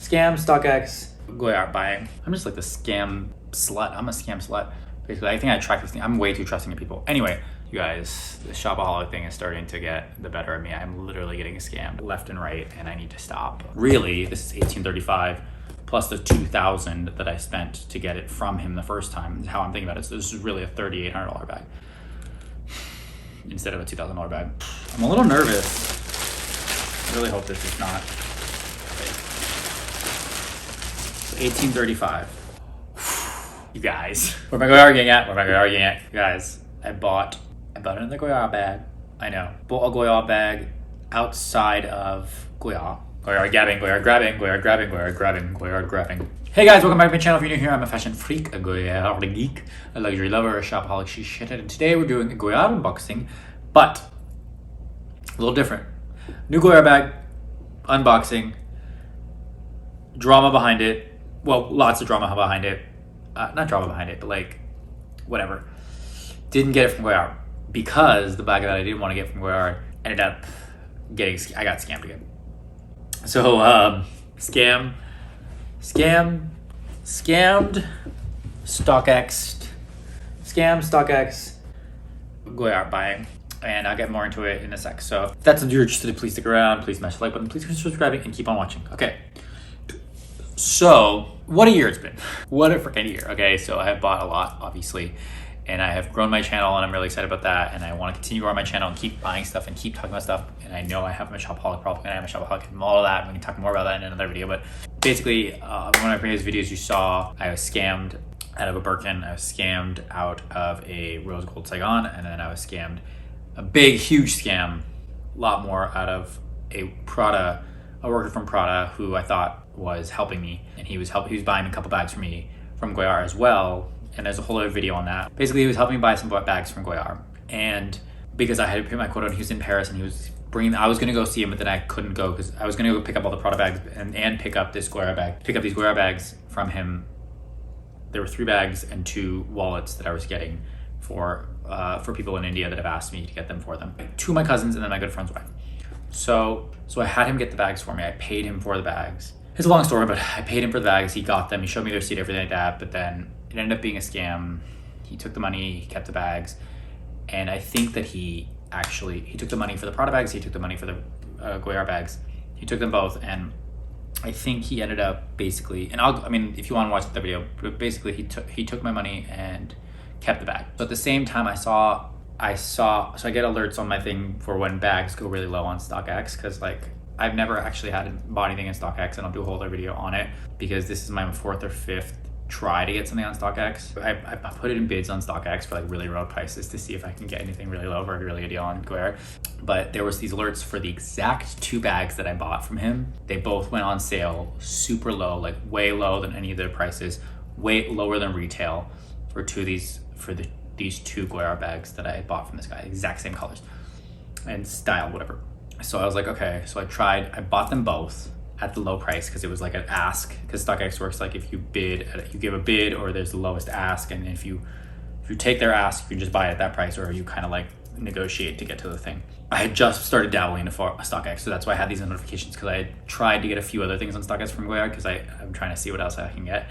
Scam, Stockx, Goyard Bag. I'm just like the scam slut. I'm a scam slut. Basically, I think I attract this thing. I'm way too trusting of people. Anyway, you guys, the Shopaholic thing is starting to get the better of me. I'm literally getting scammed left and right, and I need to stop. Really, this is $1,835 plus the $2,000 that I spent to get it from him the first time. Is how I'm thinking about it. So this is really a $3,800 bag instead of a $2,000 bag. I'm a little nervous. I really hope this is not fake. So $1,835. You guys, where am I arguing at? You guys, I bought another Goyard bag. I know, bought a Goyard bag outside of Goyard. Goyard grabbing, Goyard grabbing, Goyard grabbing, Goyard grabbing, Goyard grabbing. Hey guys, welcome back to my channel. If you're new here, I'm a fashion freak, a Goyard geek, a luxury lover, a shopaholic, she's shit. And today we're doing a Goyard unboxing, but a little different. New Goyard bag, unboxing, drama behind it. Well, lots of drama behind it. Not drama behind it, but like, whatever. Didn't get it from Goyard because the bag that I didn't want to get from Goyard ended up I got scammed again. So, scammed, Stockx, Goyard buying. And I'll get more into it in a sec. So if that's what you're interested in, please stick around. Please smash the like button. Please consider subscribing and keep on watching. Okay. So what a year it's been. What a freaking year. Okay. So I have bought a lot, obviously, and I have grown my channel and I'm really excited about that. And I want to continue growing my channel and keep buying stuff and keep talking about stuff. And I know I have a shopaholic problem and I am a shopaholic and all of that. We can talk more about that in another video. But basically, one of my previous videos you saw, I was scammed out of a Birkin. I was scammed out of a rose gold Saigon. And then I was scammed a big, huge scam, a lot more out of a worker from Prada who I thought was helping me. And he was buying a couple bags for me from Goyard as well. And there's a whole other video on that. Basically, he was helping me buy some bags from Goyard. And because I had put my quota and he was in Paris and he was I was gonna go see him, but then I couldn't go because I was gonna go pick up all the Prada bags and pick up this Goyard bag. Pick up these Goyard bags from him. There were 3 bags and 2 wallets that I was getting for people in India that have asked me to get them for them. 2 of my cousins and then my good friend's wife. So I had him get the bags for me. I paid him for the bags. It's a long story, but I paid him for the bags. He got them. He showed me their receipt, everything like that. But then it ended up being a scam. He took the money. He kept the bags. And I think that he took the money for the Prada bags. He took the money for the Goyard bags. He took them both. And I think he ended up basically, and if you want to watch the video, but basically he took my money and kept the bag. So at the same time so I get alerts on my thing for when bags go really low on Stockx, because like I've never actually bought anything in Stockx, and I'll do a whole other video on it because this is my 4th or 5th try to get something on Stockx. I put it in bids on Stockx for like really low prices to see if I can get anything really low for a really good deal on Goyard. But there was these alerts for the exact 2 bags that I bought from him. They both went on sale super low, like way low than any of their prices, way lower than retail for these 2 Goyard bags that I had bought from this guy, exact same colors and style, whatever. So I was like, okay. So I bought them both at the low price because it was like an ask, because StockX works like if you give a bid, or there's the lowest ask, and if you take their ask, you can just buy it at that price, or you kind of like negotiate to get to the thing. I had just started dabbling into StockX, so that's why I had these notifications, because I had tried to get a few other things on StockX from Goyard because I'm trying to see what else I can get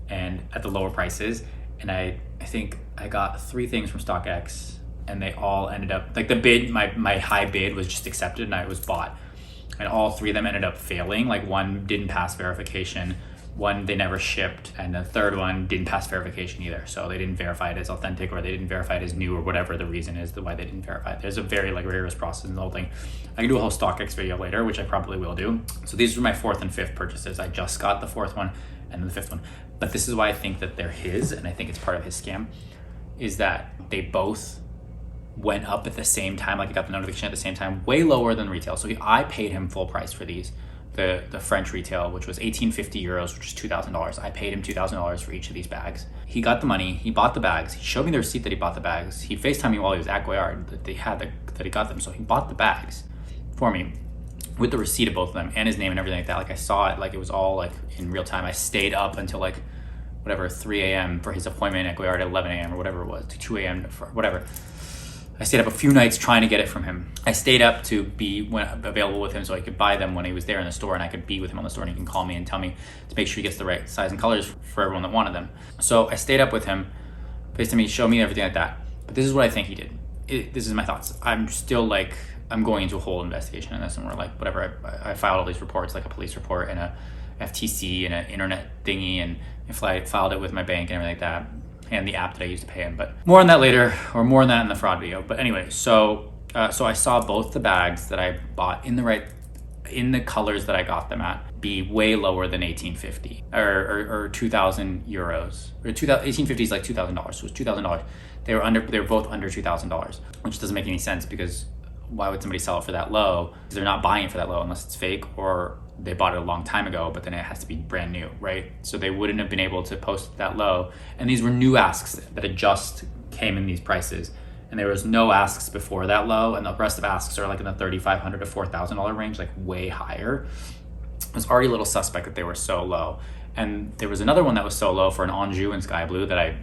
and at the lower prices. And I think I got 3 things from StockX, and they all ended up, like the bid, my high bid was just accepted and I was bought. And all 3 of them ended up failing. Like one didn't pass verification, one they never shipped, and the third one didn't pass verification either. So they didn't verify it as authentic, or they didn't verify it as new, or whatever the reason is why they didn't verify it. There's a very like rigorous process in the whole thing. I can do a whole StockX video later, which I probably will do. So these were my 4th and 5th purchases. I just got the 4th one and then the 5th one. But this is why I think that they're his, and I think it's part of his scam, is that they both went up at the same time. Like I got the notification at the same time, way lower than retail. So I paid him full price for these. The French retail, which was 1,850 euros, which is $2,000. I paid him $2,000 for each of these bags. He got the money, he bought the bags, he showed me the receipt that he bought the bags. He FaceTimed me while he was at Goyard that he got them. So he bought the bags for me with the receipt of both of them and his name and everything like that. Like I saw it, like it was all like in real time. I stayed up until like whatever, 3 a.m. for his appointment at Goyard at 11 a.m. or whatever it was, to 2 a.m. for whatever. I stayed up a few nights trying to get it from him. I stayed up to be available with him so I could buy them when he was there in the store, and I could be with him on the store, and he can call me and tell me to make sure he gets the right size and colors for everyone that wanted them. So I stayed up with him, FaceTime me, show me everything like that. But this is what I think he did. This is my thoughts. I'm still like, I'm going into a whole investigation on this, and we're like, whatever. I filed all these reports, like a police report and a FTC and an internet thingy, and I filed it with my bank and everything like that, and the app that I used to pay him. But more on that later, or more on that in the fraud video. But anyway, so I saw both the bags that I bought in the colors that I got them at be way lower than 1850 or 2,000 euros. Or 1850 is like $2,000, so it was $2,000. They were both under $2,000, which doesn't make any sense, because why would somebody sell it for that low? They're not buying it for that low unless it's fake, or they bought it a long time ago, but then it has to be brand new, right? So they wouldn't have been able to post that low. And these were new asks that had just came in these prices. And there was no asks before that low, and the rest of asks are like in the $3,500 to $4,000 range, like way higher. It was already a little suspect that they were so low. And there was another one that was so low for an Anjou in sky blue that I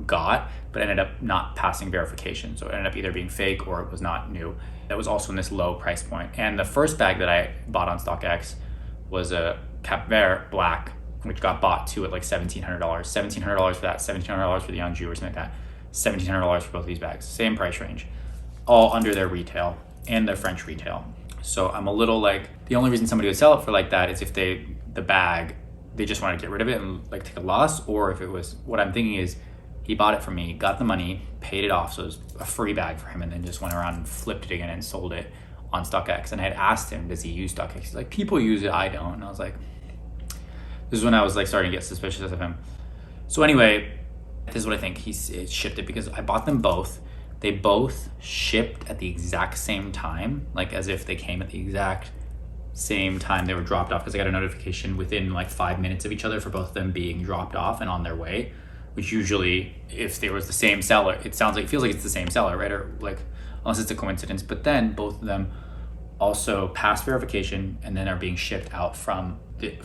got, but ended up not passing verification. So it ended up either being fake or it was not new. That was also in this low price point. And the first bag that I bought on Stockx was a Cap Vert black, which got bought too at like $1,700. $1,700 for that, $1,700 for the Anjou or something like that. $1,700 for both of these bags, same price range, all under their retail and their French retail. So I'm a little like, the only reason somebody would sell it for like that is if the bag, they just want to get rid of it and like take a loss, or if it was, what I'm thinking is he bought it from me, got the money, paid it off, so it was a free bag for him, and then just went around and flipped it again and sold it on Stockx. And I had asked him, does he use Stockx? He's like, people use it, I don't. And I was like, this is when I was like starting to get suspicious of him. So anyway, this is what I think. He shipped it because I bought them both. They both shipped at the exact same time, like as if they came at the exact same time they were dropped off, because I got a notification within like 5 minutes of each other for both of them being dropped off and on their way, which usually, if there was the same seller, it feels like it's the same seller, right? Or like, unless it's a coincidence. But then both of them also passed verification and then are being shipped out from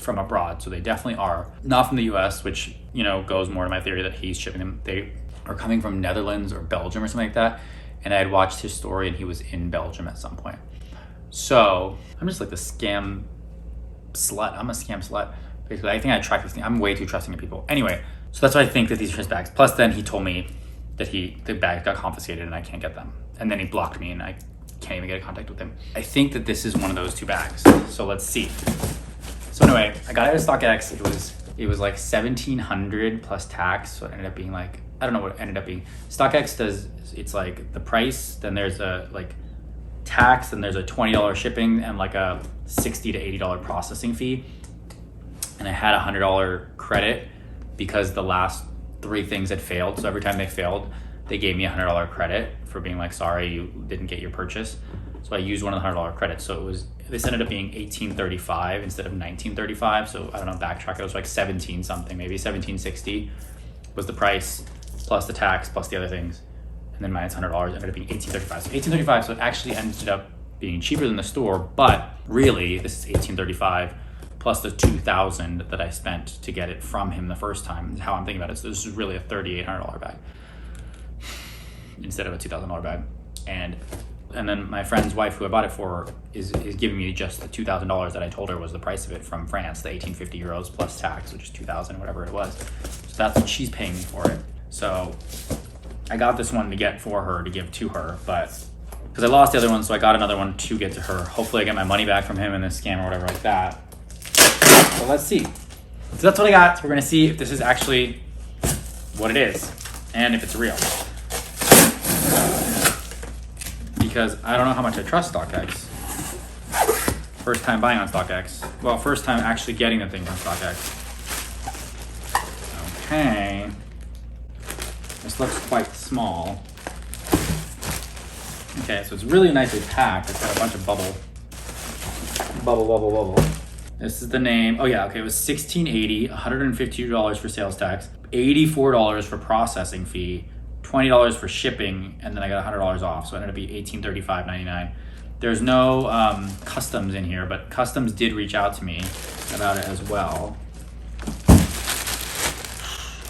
abroad. So they definitely are not from the US, which, you know, goes more to my theory that he's shipping them. They are coming from Netherlands or Belgium or something like that. And I had watched his story and he was in Belgium at some point. So I'm just like the scam slut. I'm a scam slut. Basically, I think I track this thing. I'm way too trusting of people. Anyway, so that's why I think that these are his bags. Plus then he told me that the bag got confiscated and I can't get them. And then he blocked me and I can't even get in contact with him. I think that this is one of those two bags. So let's see. So anyway, I got it at StockX. It was like $1,700 plus tax. So it ended up being like, I don't know what it ended up being. StockX does, it's like the price, then there's a like tax, and there's a $20 shipping and like a $60 to $80 processing fee. And I had a $100 credit because the last 3 things had failed. So every time they failed, they gave me a $100 credit for being like, sorry, you didn't get your purchase. So I used one of the $100 credits. So this ended up being $18.35 instead of $19.35. So I don't know, backtrack, it was like 17 something, maybe $17.60 was the price, plus the tax, plus the other things. And then minus $100 ended up being $18.35. So $18.35, so it actually ended up being cheaper than the store, but really this is $18.35 plus the $2,000 that I spent to get it from him the first time, is how I'm thinking about it. So this is really a $3,800 bag instead of a $2,000 bag. And then my friend's wife, who I bought it for, is giving me just the $2,000 that I told her was the price of it from France, the 1850 euros plus tax, which is 2,000, whatever it was. So that's what she's paying me for it. So I got this one to get for her, to give to her, but because I lost the other one, so I got another one to get to her. Hopefully I get my money back from him in this scam or whatever like that. So let's see. So that's what I got. So we're gonna see if this is actually what it is and if it's real. Because I don't know how much I trust StockX. First time buying on StockX. Well, first time actually getting the thing from StockX. Okay. This looks quite small. Okay, so it's really nicely packed. It's got a bunch of bubble. This is the name. Oh yeah, okay, it was $16.80, $152 for sales tax, $84 for processing fee, $20 for shipping, and then I got $100 off, so it ended up being $1835.99. There's no customs in here, but customs did reach out to me about it as well.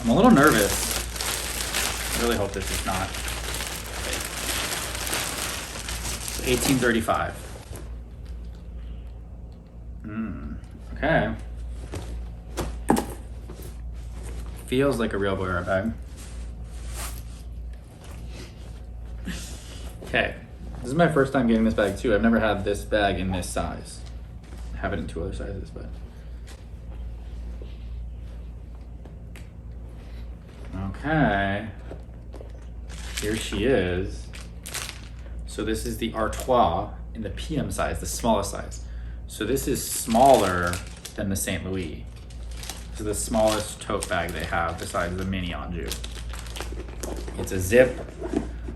I'm a little nervous. I really hope this is not fake. 1835. Okay. Feels like a real Goyard bag. Okay. This is my first time getting this bag too. I've never had this bag in this size. I have it in 2 other sizes, but. Okay. Here she is. So this is the Artois in the PM size, the smallest size. So this is smaller than the St. Louis. This is the smallest tote bag they have besides the mini Anjou. It's a zip,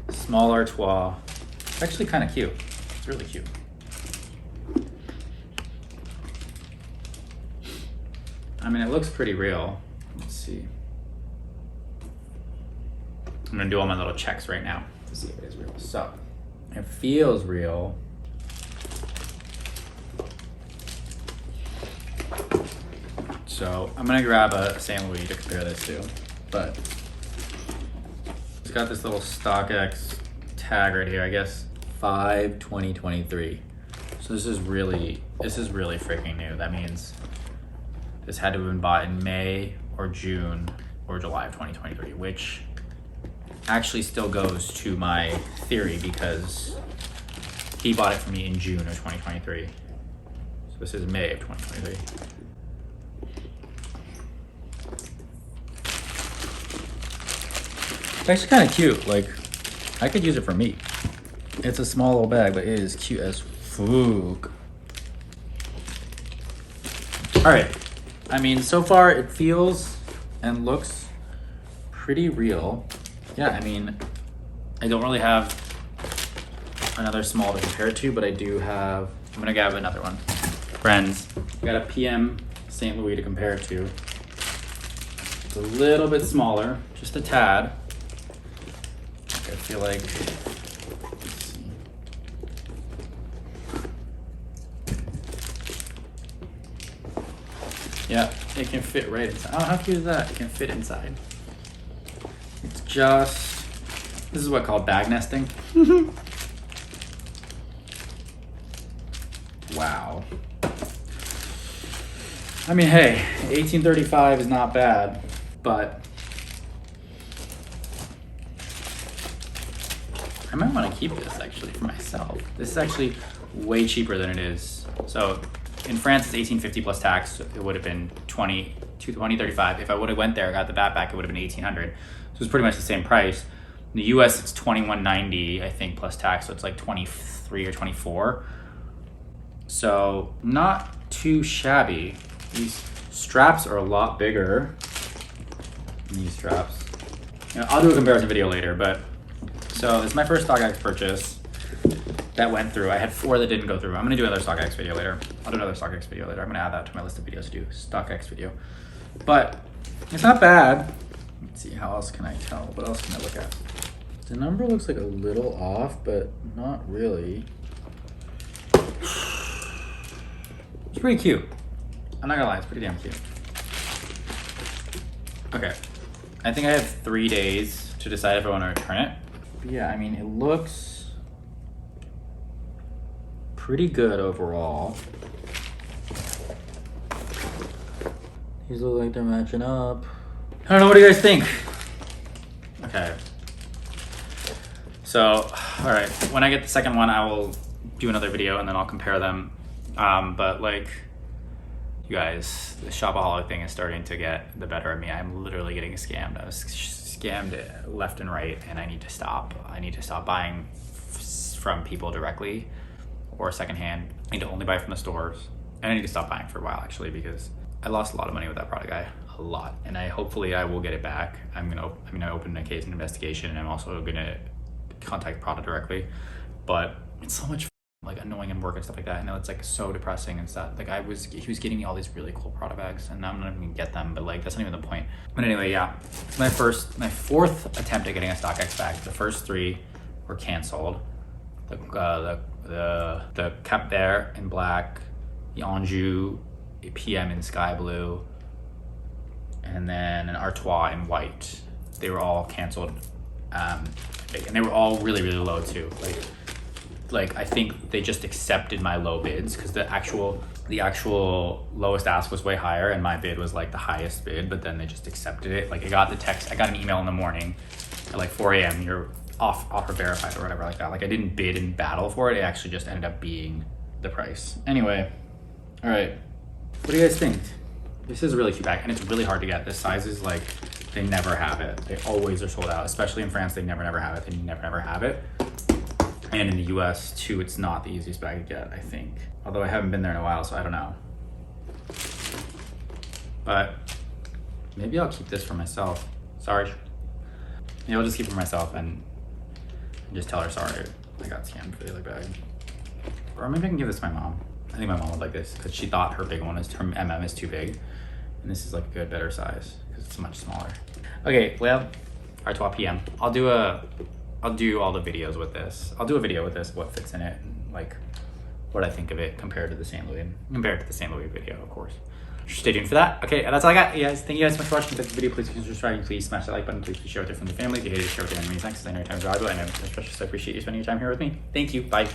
small Artois. It's actually kind of cute. It's really cute. I mean, it looks pretty real. Let's see. I'm gonna do all my little checks right now to see if it is real. So, it feels real. So I'm gonna grab a St. Louis to compare this to, but it's got this little Stockx tag right here, I guess 5/20/23. So this is really freaking new. That means this had to have been bought in May or June or July of 2023, which actually still goes to my theory because he bought it for me in June of 2023. So this is May of 2023. It's actually kind of cute. Like, I could use it for me. It's a small little bag, but it is cute as fuck. All right. I mean, so far it feels and looks pretty real. Yeah, I mean, I don't really have another small to compare it to, but I do have, I'm gonna grab another one. Friends, I got a PM St. Louis to compare it to. It's a little bit smaller, just a tad. I feel like, let's see. Yeah, it can fit right inside. I don't have to use that, it can fit inside. It's just, this is what I call bag nesting. Wow. I mean, hey, 1835 is not bad, but I might want to keep this actually for myself. This is actually way cheaper than it is. So in France, it's 1850 plus tax. It would have been 2035. If I would have went there, got the backpack, it would have been 1800. So it's pretty much the same price. In the US, it's 2190, I think, plus tax. So it's like 23 or 24. So not too shabby. These straps are a lot bigger than these straps. You know, I'll do a comparison video later, but so this is my first Stockx purchase that went through. I had 4 that didn't go through. I'm gonna do another Stockx video later. I'll do another Stockx video later. I'm gonna add that to my list of videos to do, Stockx video. But it's not bad. Let's see, how else can I tell? What else can I look at? The number looks like a little off, but not really. It's pretty cute. I'm not gonna lie, it's pretty damn cute. Okay, I think I have 3 days to decide if I want to return it. But yeah, I mean, it looks pretty good overall. These look like they're matching up. I don't know, what do you guys think? Okay. So, all right, when I get the second one, I will do another video and then I'll compare them. But like, you guys, the Shopaholic thing is starting to get the better of me. I'm literally getting scammed. I was scammed left and right, and I need to stop. I need to stop buying from people directly or secondhand. I need to only buy from the stores. And I need to stop buying for a while, actually, because I lost a lot of money with that Prada guy, a lot. And hopefully I will get it back. I opened a case in investigation, and I'm also gonna contact Prada directly. But it's so much like annoying and work and stuff like that. I know it's like so depressing and stuff. Like he was getting me all these really cool Prada bags, and now I'm not even gonna get them, but like that's not even the point. But anyway, yeah, my 4th attempt at getting a Stockx bag. The first 3 were canceled. The Cap Vert in black, the Anjou PM in sky blue, and then an Artois in white. They were all canceled, and they were all really, really low too. Like like, I think they just accepted my low bids because the actual lowest ask was way higher and my bid was like the highest bid, but then they just accepted it. Like I got an email in the morning at like 4 a.m. You're offer verified or whatever like that. Like I didn't bid and battle for it. It actually just ended up being the price. Anyway, all right. What do you guys think? This is a really cute bag and it's really hard to get. This size is like, they never have it. They always are sold out, especially in France. They never have it. They never have it. And in the US too, it's not the easiest bag to get, I think. Although I haven't been there in a while, so I don't know. But maybe I'll keep this for myself. Sorry. Maybe I'll just keep it for myself and just tell her, sorry, I got scammed for the other bag. Or maybe I can give this to my mom. I think my mom would like this because she thought her big one is, her MM is too big. And this is like a good, better size because it's much smaller. Okay, well, our 12 p.m. I'll do all the videos with this. I'll do a video with this, what fits in it, and like what I think of it compared to the St. Louis video, of course. Stay tuned for that. Okay, that's all I got, guys. Thank you guys so much for watching this video. Please consider subscribing. Please smash that like button. Please share with your friends and family. If you hate it, share with your enemies. Thanks. I know your time is valuable. I know it's precious. I appreciate you spending your time here with me. Thank you. Bye.